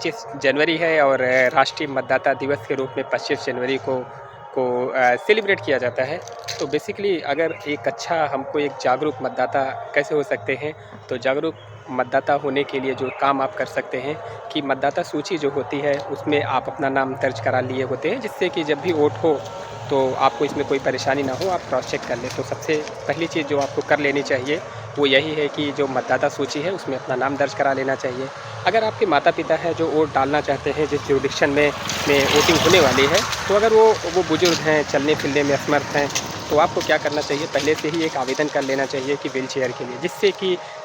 25 जनवरी है और राष्ट्रीय मतदाता दिवस के रूप में 25 जनवरी को सेलिब्रेट किया जाता है। तो बेसिकली अगर एक अच्छा हमको एक जागरूक मतदाता कैसे हो सकते हैं, तो जागरूक मतदाता होने के लिए जो काम आप कर सकते हैं कि मतदाता सूची जो होती है उसमें आप अपना नाम दर्ज करा लिए होते हैं, जिससे कि जब भी वोट हो तो आपको इसमें कोई परेशानी ना हो, आप क्रॉस चेक कर लें। तो सबसे पहली चीज़ जो आपको कर लेनी चाहिए वो यही है कि जो मतदाता सूची है उसमें अपना नाम दर्ज करा लेना चाहिए। अगर आपके माता-पिता हैं जो वोट डालना चाहते हैं जिस जुरिडिक्शन में वोटिंग होने वाली है, तो अगर वो बुज़ुर्ग हैं, चलने-फिरने में असमर्थ हैं, तो आपको क्या करना चाहिए, पहले से ही एक आवेदन कर लेना चाहिए कि व्हीलचेयर के लिए,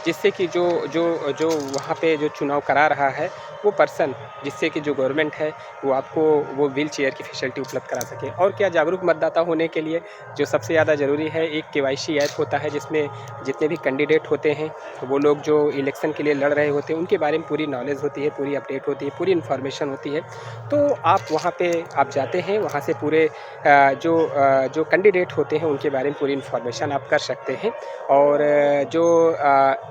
जिससे कि जो वहाँ पे जो चुनाव करा रहा है, वो पर्सन, जिससे कि जो गवर्नमेंट है वो आपको वो व्हीलचेयर की फैसिलिटी उपलब्ध करा सके। और क्या, जागरूक मतदाता होने के लिए जो सबसे ज़्यादा ज़रूरी है, एक केवाईसी ऐप होता है जिसमें जितने भी कैंडिडेट होते हैं, वो लोग जो इलेक्शन के लिए लड़ रहे होते हैं, उनके बारे में पूरी नॉलेज होती है, पूरी अपडेट होती है, पूरी इन्फॉर्मेशन होती है। तो आप वहाँ पे आप जाते हैं, वहाँ से पूरे जो कैंडिडेट होते हैं उनके बारे में पूरी इन्फॉर्मेशन आप कर सकते हैं। और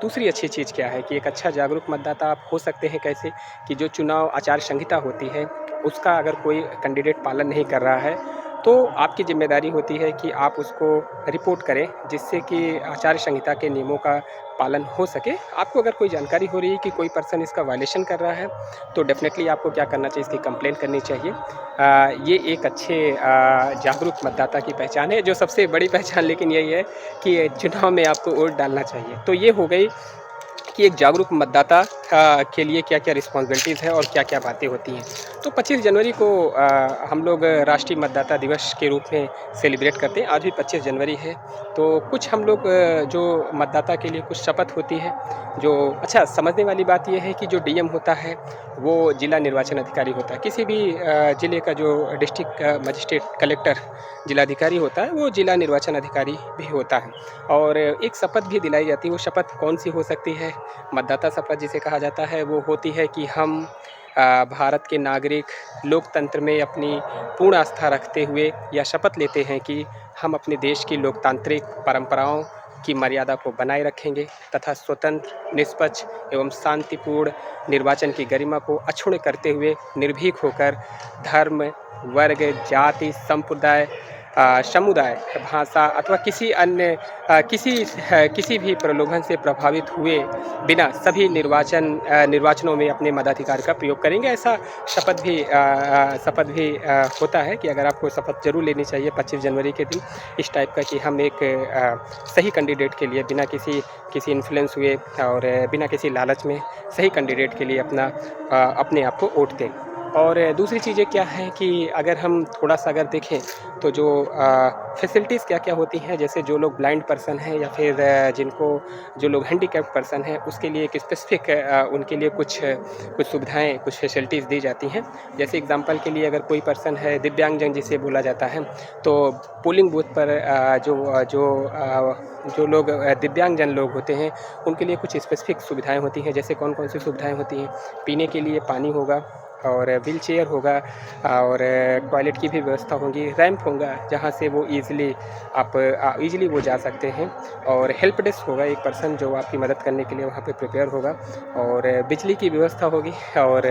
दूसरी अच्छी चीज़ क्या है कि एक अच्छा जागरूक मतदाता आप हो सकते हैं कैसे, कि जो चुनाव आचार संहिता होती है उसका अगर कोई कैंडिडेट पालन नहीं कर रहा है, तो आपकी ज़िम्मेदारी होती है कि आप उसको रिपोर्ट करें, जिससे कि आचार संहिता के नियमों का पालन हो सके। आपको अगर कोई जानकारी हो रही है कि कोई पर्सन इसका वायलेशन कर रहा है, तो डेफ़िनेटली आपको क्या करना चाहिए, इसकी कंप्लेंट करनी चाहिए। ये एक अच्छे जागरूक मतदाता की पहचान है। जो सबसे बड़ी पहचान लेकिन यही है कि चुनाव में आपको वोट डालना चाहिए। तो ये हो गई कि एक जागरूक मतदाता के लिए क्या-क्या रिस्पॉन्सिबिलिटीज़ है और क्या-क्या बातें होती हैं। तो 25 जनवरी को हम लोग राष्ट्रीय मतदाता दिवस के रूप में सेलिब्रेट करते हैं। आज भी 25 जनवरी है, तो कुछ हम लोग जो मतदाता के लिए कुछ शपथ होती है, जो अच्छा समझने वाली बात ये है कि जो डीएम होता है, वो जिला निर्वाचन अधिकारी होता है। किसी भी ज़िले का जो डिस्ट्रिक्ट मजिस्ट्रेट, कलेक्टर, जिलाधिकारी होता है, वो जिला निर्वाचन अधिकारी भी होता है। और एक शपथ भी दिलाई जाती है। वो शपथ कौन-सी हो सकती है? मतदाता शपथ जिसे कहा जाता है, वो होती है कि हम भारत के नागरिक लोकतंत्र में अपनी पूर्ण आस्था रखते हुए यह शपथ लेते हैं कि हम अपने देश की लोकतांत्रिक परंपराओं की मर्यादा को बनाए रखेंगे तथा स्वतंत्र, निष्पक्ष एवं शांतिपूर्ण निर्वाचन की गरिमा को अक्षुण्ण करते हुए निर्भीक होकर धर्म, वर्ग, जाति, संप्रदाय, समुदाय, भाषा अथवा किसी अन्य किसी भी प्रलोभन से प्रभावित हुए बिना सभी निर्वाचनों में अपने मताधिकार का प्रयोग करेंगे। ऐसा शपथ भी होता है कि अगर आपको शपथ ज़रूर लेनी चाहिए 25 जनवरी के दिन, इस टाइप का कि हम एक सही कैंडिडेट के लिए बिना किसी इन्फ्लुएंस हुए और बिना किसी लालच में सही कैंडिडेट के लिए अपने आप को वोट दें। और दूसरी चीज़ें क्या हैं कि अगर हम थोड़ा-सा अगर देखें, तो जो फैसिलिटीज़ क्या-क्या होती हैं, जैसे जो लोग ब्लाइंड पर्सन हैं या फिर जो लोग हैंडीकैप्ड पर्सन हैं, उसके लिए एक स्पेसिफ़िक उनके लिए कुछ सुविधाएँ, कुछ फैसिलिटीज़ दी जाती हैं। जैसे एग्ज़ाम्पल के लिए अगर कोई पर्सन है, दिव्यांगजन जिसे बोला जाता है, तो पोलिंग बूथ पर जो लोग दिव्यांगजन लोग होते हैं, उनके लिए कुछ स्पेसिफ़िक सुविधाएँ होती हैं। जैसे कौन-कौन सी सुविधाएँ होती हैं? पीने के लिए पानी होगा और व्हीलचेयर होगा और टॉयलेट की भी व्यवस्था होगी, रैंप होगा जहाँ से वो ईज़िली वो जा सकते हैं, और हेल्प डेस्क होगा, एक पर्सन जो आपकी मदद करने के लिए वहाँ पे प्रिपेयर होगा, और बिजली की व्यवस्था होगी, और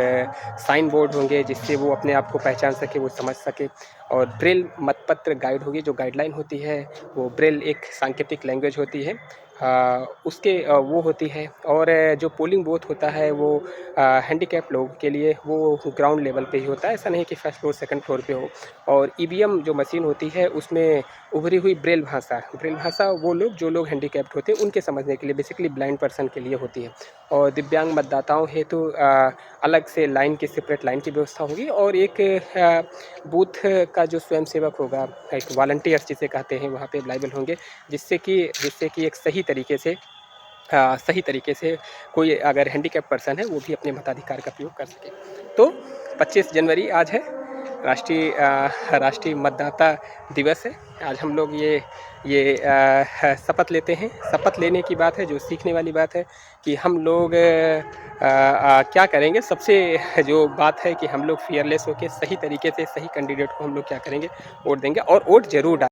साइन बोर्ड होंगे जिससे वो अपने आप को पहचान सके, वो समझ सके, और ब्रेल मतपत्र गाइड होगी, जो गाइडलाइन होती है, वो ब्रेल एक सांकेतिक लैंग्वेज होती है, वो होती है। और जो पोलिंग बूथ होता है वो हैंडीकैप्ड लोगों के लिए वो ग्राउंड लेवल पे ही होता है, ऐसा नहीं कि फर्स्ट फ्लोर सेकंड फ्लोर पे हो। और ईवीएम जो मशीन होती है उसमें उभरी हुई ब्रेल भाषा वो लोग जो लोग हैंडीकैप्ड होते हैं उनके समझने के लिए, बेसिकली ब्लाइंड पर्सन के लिए होती है। और दिव्यांग मतदाताओं हेतु अलग से सेपरेट लाइन की व्यवस्था होगी, और एक बूथ का जो स्वयंसेवक होगा, एक वॉलंटियर्स जिसे कहते हैं, वहाँ पे अवेलेबल होंगे, जिससे कि एक सही तरीके से कोई अगर हैंडीकैप्ड पर्सन है वो भी अपने मताधिकार का प्रयोग कर सके। तो 25 जनवरी आज है, राष्ट्रीय मतदाता दिवस है। आज हम लोग शपथ लेते हैं। शपथ लेने की बात है, जो सीखने वाली बात है कि हम लोग क्या करेंगे। सबसे जो बात है कि हम लोग फ़ियरलेस होके सही तरीके से सही कैंडिडेट को हम लोग क्या करेंगे, वोट देंगे, और वोट ज़रूर डालें।